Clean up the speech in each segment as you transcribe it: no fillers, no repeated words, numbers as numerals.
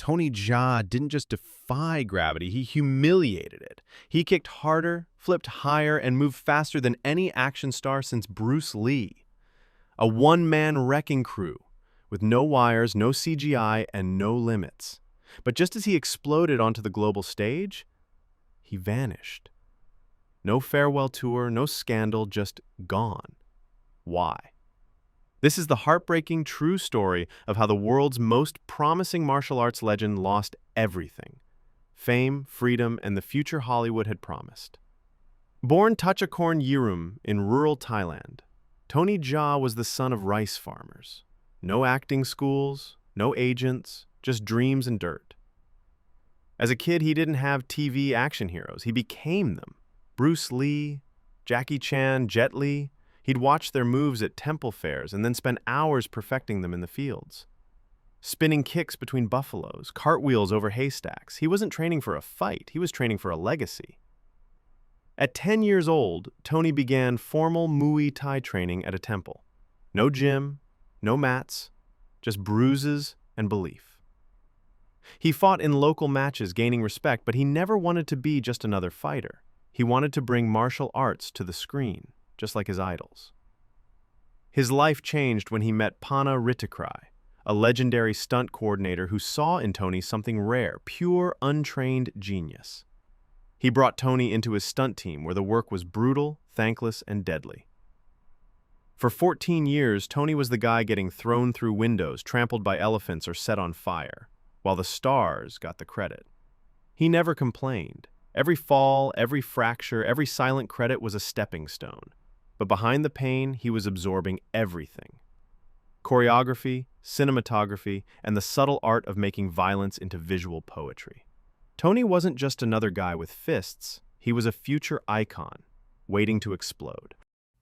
Tony Jaa didn't just defy gravity, he humiliated it. He kicked harder, flipped higher, and moved faster than any action star since Bruce Lee. A one-man wrecking crew, with no wires, no CGI, and no limits. But just as he exploded onto the global stage, he vanished. No farewell tour, no scandal, just gone. Why? This is the heartbreaking true story of how the world's most promising martial arts legend lost everything: fame, freedom, and the future Hollywood had promised. Born Tachakkorn Yirum in rural Thailand, Tony Jaa was the son of rice farmers. No acting schools, no agents, just dreams and dirt. As a kid, he didn't have TV action heroes. He became them. Bruce Lee, Jackie Chan, Jet Li. He'd watch their moves at temple fairs and then spend hours perfecting them in the fields. Spinning kicks between buffaloes, cartwheels over haystacks. He wasn't training for a fight, he was training for a legacy. At 10 years old, Tony began formal Muay Thai training at a temple. No gym, no mats, just bruises and belief. He fought in local matches, gaining respect, but he never wanted to be just another fighter. He wanted to bring martial arts to the screen, just like his idols. His life changed when he met Panna Ritikrai, a legendary stunt coordinator who saw in Tony something rare, pure, untrained genius. He brought Tony into his stunt team where the work was brutal, thankless, and deadly. For 14 years, Tony was the guy getting thrown through windows, trampled by elephants, or set on fire, while the stars got the credit. He never complained. Every fall, every fracture, every silent credit was a stepping stone. But behind the pain, he was absorbing everything: choreography, cinematography, and the subtle art of making violence into visual poetry. Tony wasn't just another guy with fists, he was a future icon, waiting to explode.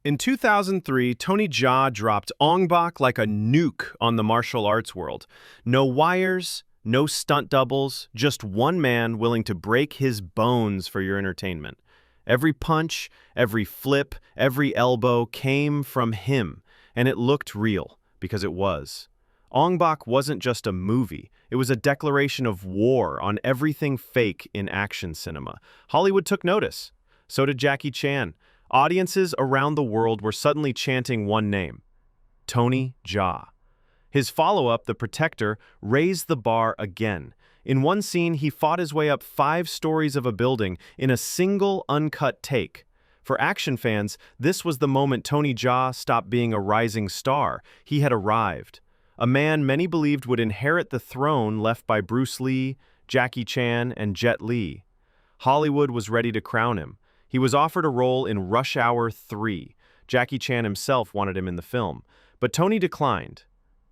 In 2003, Tony Jaa dropped Ong Bak like a nuke on the martial arts world. No wires, no stunt doubles, just one man willing to break his bones for your entertainment. Every punch, every flip, every elbow came from him, and it looked real, because it was. Ong Bak wasn't just a movie, it was a declaration of war on everything fake in action cinema. Hollywood took notice. So did Jackie Chan. Audiences around the world were suddenly chanting one name: Tony Jaa. His follow-up, The Protector, raised the bar again. In one scene, he fought his way up 5 stories of a building in a single uncut take. For action fans, this was the moment Tony Jaa stopped being a rising star. He had arrived. A man many believed would inherit the throne left by Bruce Lee, Jackie Chan, and Jet Li. Hollywood was ready to crown him. He was offered a role in Rush Hour 3. Jackie Chan himself wanted him in the film. But Tony declined.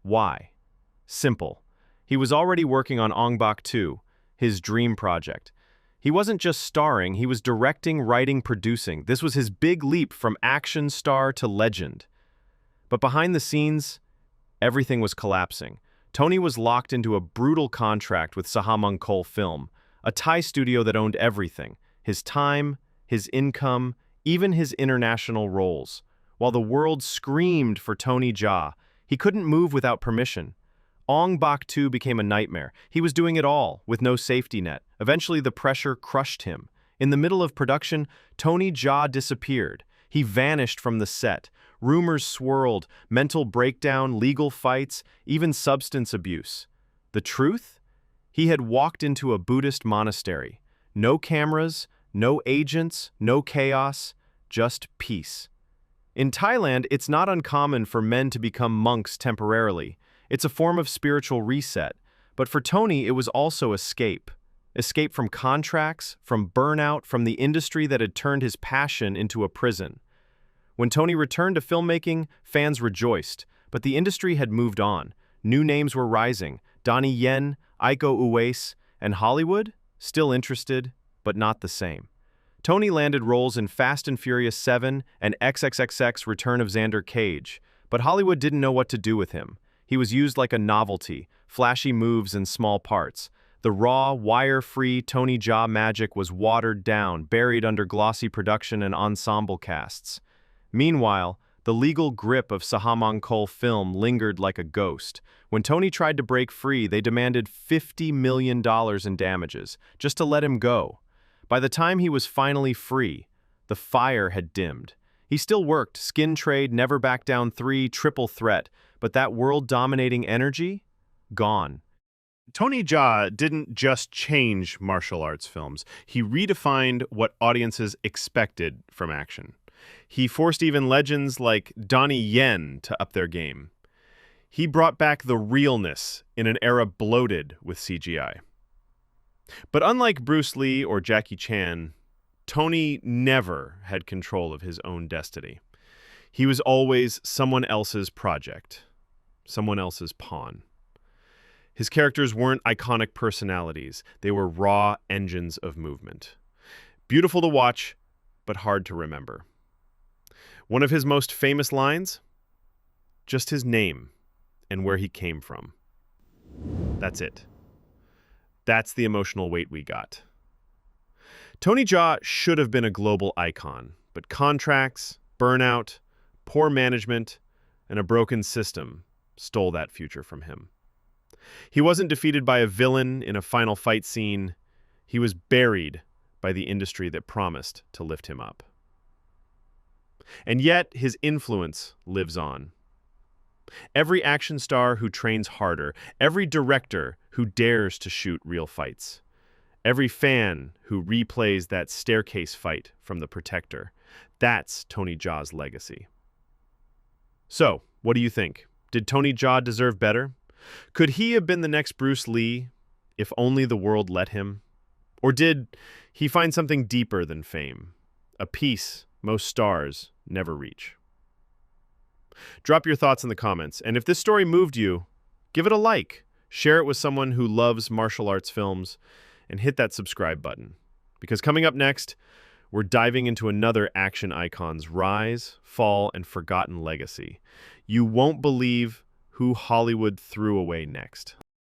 Why? Simple. He was already working on Ong Bak 2, his dream project. He wasn't just starring, he was directing, writing, producing. This was his big leap from action star to legend. But behind the scenes, everything was collapsing. Tony was locked into a brutal contract with Sahamongkol Film, a Thai studio that owned everything: his time, his income, even his international roles. While the world screamed for Tony Jaa, he couldn't move without permission. Ong Bak 2 became a nightmare. He was doing it all, with no safety net. Eventually, the pressure crushed him. In the middle of production, Tony Jaa disappeared. He vanished from the set. Rumors swirled: mental breakdown, legal fights, even substance abuse. The truth? He had walked into a Buddhist monastery. No cameras, no agents, no chaos, just peace. In Thailand, it's not uncommon for men to become monks temporarily. It's a form of spiritual reset. But for Tony, it was also escape. Escape from contracts, from burnout, from the industry that had turned his passion into a prison. When Tony returned to filmmaking, fans rejoiced, but the industry had moved on. New names were rising: Donnie Yen, Iko Uwais, and Hollywood, still interested, but not the same. Tony landed roles in Fast and Furious 7 and XXXX Return of Xander Cage, but Hollywood didn't know what to do with him. He was used like a novelty, flashy moves and small parts. The raw, wire-free Tony Jaa magic was watered down, buried under glossy production and ensemble casts. Meanwhile, The legal grip of Sahamangkol film lingered like a ghost. When Tony tried to break free, they demanded $50 million in damages, just to let him go. By the time he was finally free, the fire had dimmed. He still worked, skin trade, never back down 3, triple threat, but that world-dominating energy? Gone. Tony Jaa didn't just change martial arts films. He redefined what audiences expected from action. He forced even legends like Donnie Yen to up their game. He brought back the realness in an era bloated with CGI. But unlike Bruce Lee or Jackie Chan, Tony never had control of his own destiny. He was always someone else's project, someone else's pawn. His characters weren't iconic personalities. They were raw engines of movement. Beautiful to watch, but hard to remember. One of his most famous lines? Just his name and where he came from. That's it. That's the emotional weight we got. Tony Jaa should have been a global icon, but contracts, burnout, poor management, and a broken system stole that future from him. He wasn't defeated by a villain in a final fight scene. He was buried by the industry that promised to lift him up. And yet, his influence lives on. Every action star who trains harder, every director who dares to shoot real fights, every fan who replays that staircase fight from The Protector, that's Tony Jaa's legacy. So, what do you think? Did Tony Jaa deserve better? Could he have been the next Bruce Lee, if only the world let him? Or did he find something deeper than fame, a peace most stars never reach? Drop your thoughts in the comments, and if this story moved you, give it a like, share it with someone who loves martial arts films, and hit that subscribe button. Because coming up next, we're diving into another action icon's rise, fall, and forgotten legacy. You won't believe who Hollywood threw away next.